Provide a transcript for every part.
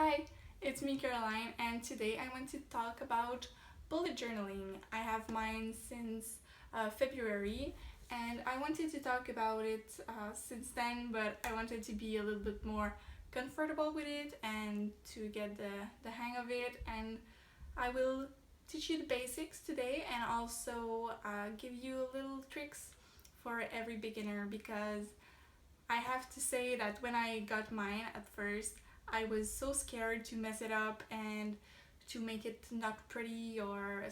Hi, it's me Caroline, and today I want to talk about bullet journaling. I have mine since February, and I wanted to talk about it since then, but I wanted to be a little bit more comfortable with it and to get the hang of it. And I will teach you the basics today and also give you little tricks for every beginner because I have to say that when I got mine at first, I was so scared to mess it up and to make it not pretty or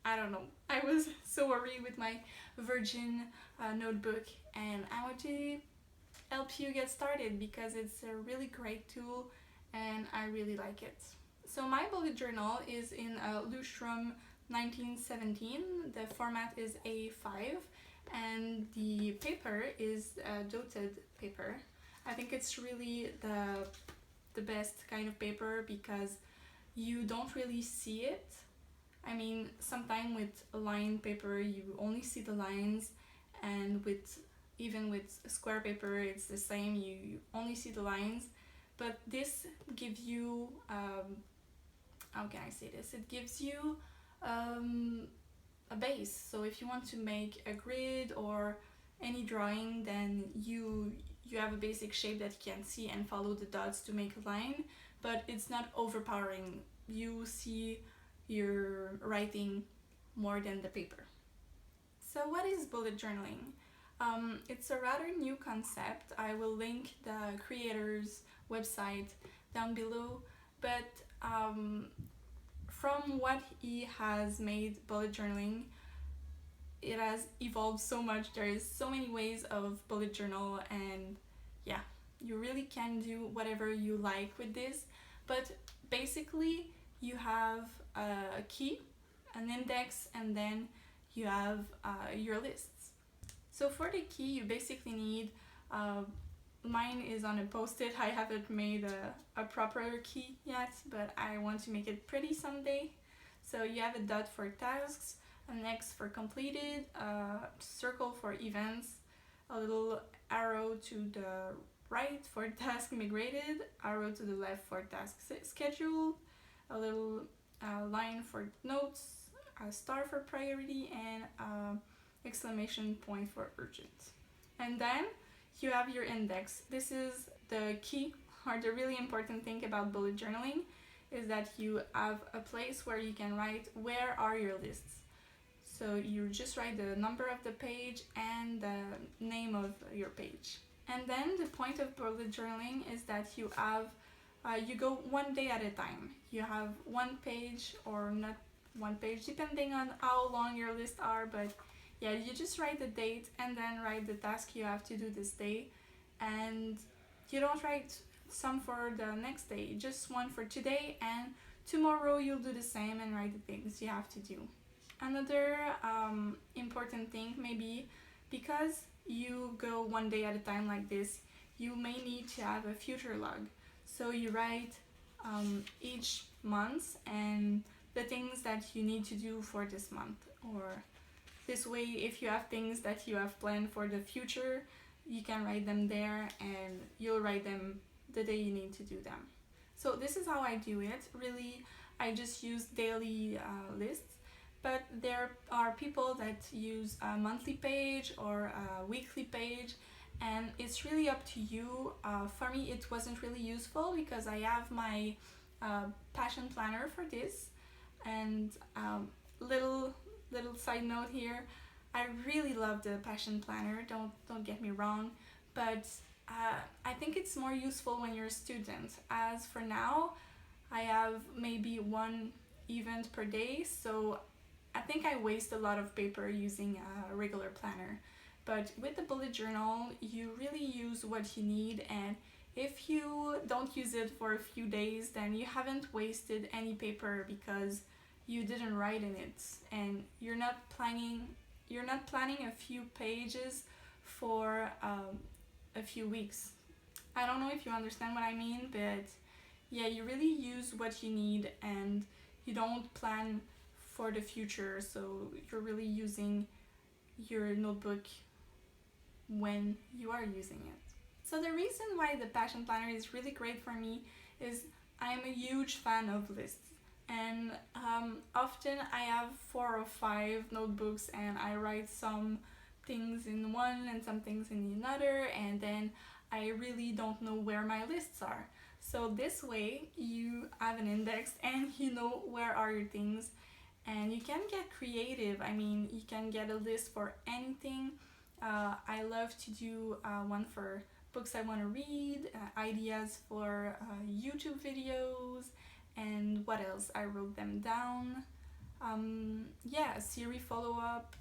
I don't know. I was so worried with my Virgin notebook, and I want to help you get started because it's a really great tool and I really like it. So my bullet journal is in a Leuchtturm 1917. The format is A5 and the paper is a dotted paper. I think it's really the best kind of paper because you don't really see it. I mean, sometimes with a line paper you only see the lines, and with even with square paper it's the same, you only see the lines. But this gives you how can I say this? It gives you a base. So if you want to make a grid or any drawing, then you have a basic shape that you can see and follow the dots to make a line, but it's not overpowering. You see your writing more than the paper. So what is bullet journaling? It's a rather new concept. I will link the creator's website down below, but from what he has made bullet journaling, it has evolved so much. There is so many ways of bullet journal, and yeah, you really can do whatever you like with this. But basically you have a key, an index, and then you have your lists. So for the key you basically need mine is on a post-it. I haven't made a proper key yet, but I want to make it pretty someday. So you have a dot for tasks, an X for completed, a circle for events, a little arrow to the right for task migrated, arrow to the left for task scheduled, a little line for notes, a star for priority, and exclamation point for urgent. And then you have your index. This is the key, or the really important thing about bullet journaling, is that you have a place where you can write where are your lists. So you just write the number of the page and the name of your page. And then the point of bullet journaling is that you have you go one day at a time. You have one page or not one page depending on how long your lists are, but yeah, you just write the date and then write the task you have to do this day, and you don't write some for the next day, just one for today, and tomorrow you'll do the same and write the things you have to do. Another important thing, maybe because you go one day at a time like this, you may need to have a future log. So you write each month and the things that you need to do for this month, or this way if you have things that you have planned for the future, you can write them there and you'll write them the day you need to do them. So this is how I do it. Really, I just use daily lists, but there are people that use a monthly page or a weekly page, and it's really up to you. For me it wasn't really useful because I have my passion planner for this. And little side note here, I really love the passion planner, don't get me wrong, but I think it's more useful when you're a student. As for now, I have maybe one event per day, so I think I waste a lot of paper using a regular planner. But with the bullet journal, you really use what you need, and if you don't use it for a few days, then you haven't wasted any paper because you didn't write in it, and you're not planning a few pages for a few weeks. I don't know if you understand what I mean, but yeah, you really use what you need and you don't plan for the future, so you're really using your notebook when you are using it. So the reason why the passion planner is really great for me is I'm a huge fan of lists, and often I have 4 or 5 notebooks, and I write some things in one and some things in another, and then I really don't know where my lists are. So this way you have an index and you know where are your things, and you can get creative. I mean, you can get a list for anything. I love to do one for books I want to read, ideas for YouTube videos, and what else? I wrote them down. Yeah, Siri follow up,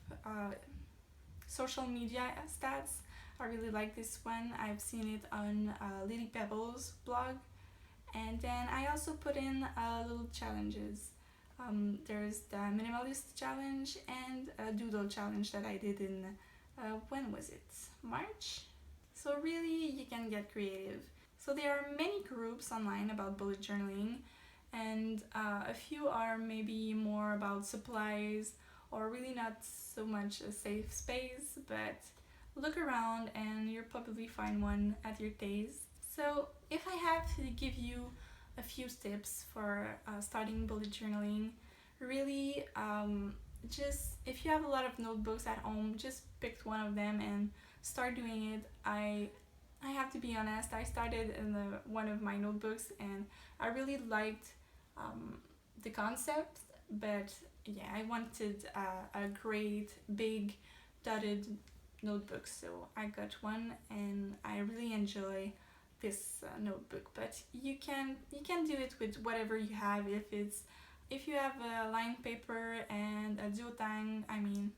social media stats. I really like this one. I've seen it on Lily Pebble's blog. And then I also put in little challenges. There's the minimalist challenge and a doodle challenge that I did in, when was it? March? So really you can get creative. So there are many groups online about bullet journaling, and a few are maybe more about supplies or really not so much a safe space, but look around and you'll probably find one at your taste. So if I have to give you a few tips for starting bullet journaling, really just if you have a lot of notebooks at home, just pick one of them and start doing it. I have to be honest, I started in one of my notebooks and I really liked the concept, but yeah, I wanted a great big dotted notebook, so I got one and I really enjoy this notebook. But you can do it with whatever you have. If you have a lined paper and a duotang, I mean,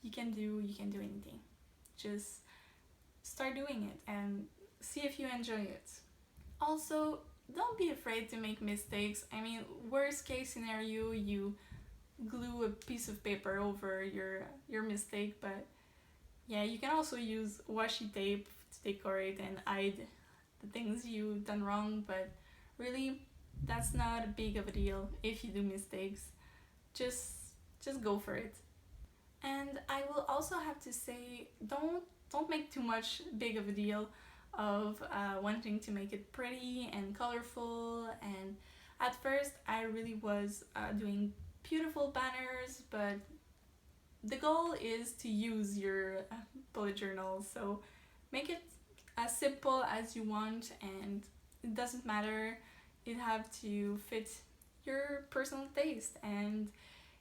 you can do anything. Just start doing it and see if you enjoy it. Also, don't be afraid to make mistakes. I mean, worst case scenario, you glue a piece of paper over your mistake, but yeah, you can also use washi tape to decorate and hide the things you've done wrong, but really that's not big of a deal if you do mistakes. Just go for it. And I will also have to say, don't make too much big of a deal of wanting to make it pretty and colorful. And at first I really was doing beautiful banners, but the goal is to use your bullet journal, so make it as simple as you want, and it doesn't matter, it have to fit your personal taste. And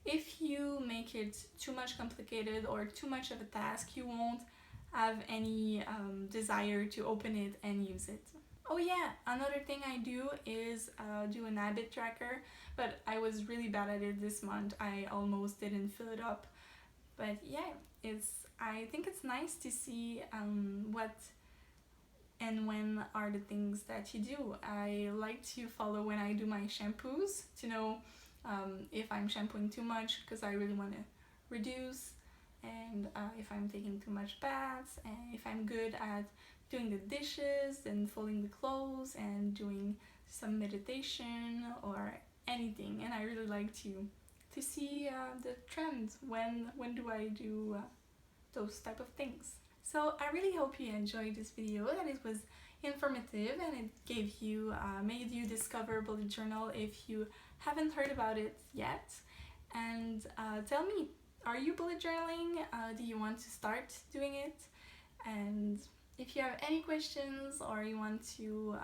if you make it too much complicated or too much of a task, you won't have any desire to open it and use it. Oh yeah, another thing I do is do an habit tracker, but I was really bad at it this month. I almost didn't fill it up. But yeah, I think it's nice to see what and when are the things that you do. I like to follow when I do my shampoos to know if I'm shampooing too much, because I really want to reduce, and if I'm taking too much baths, and if I'm good at doing the dishes and folding the clothes and doing some meditation or anything. And I really like to see the trends, when do I do those type of things. So I really hope you enjoyed this video, that it was informative and it gave you made you discover bullet journal if you haven't heard about it yet. And tell me, are you bullet journaling? Do you want to start doing it? And if you have any questions or you want to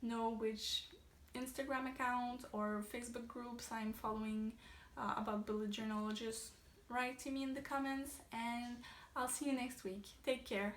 know which Instagram account or Facebook groups I'm following about bullet journal, just write to me in the comments, and I'll see you next week. Take care.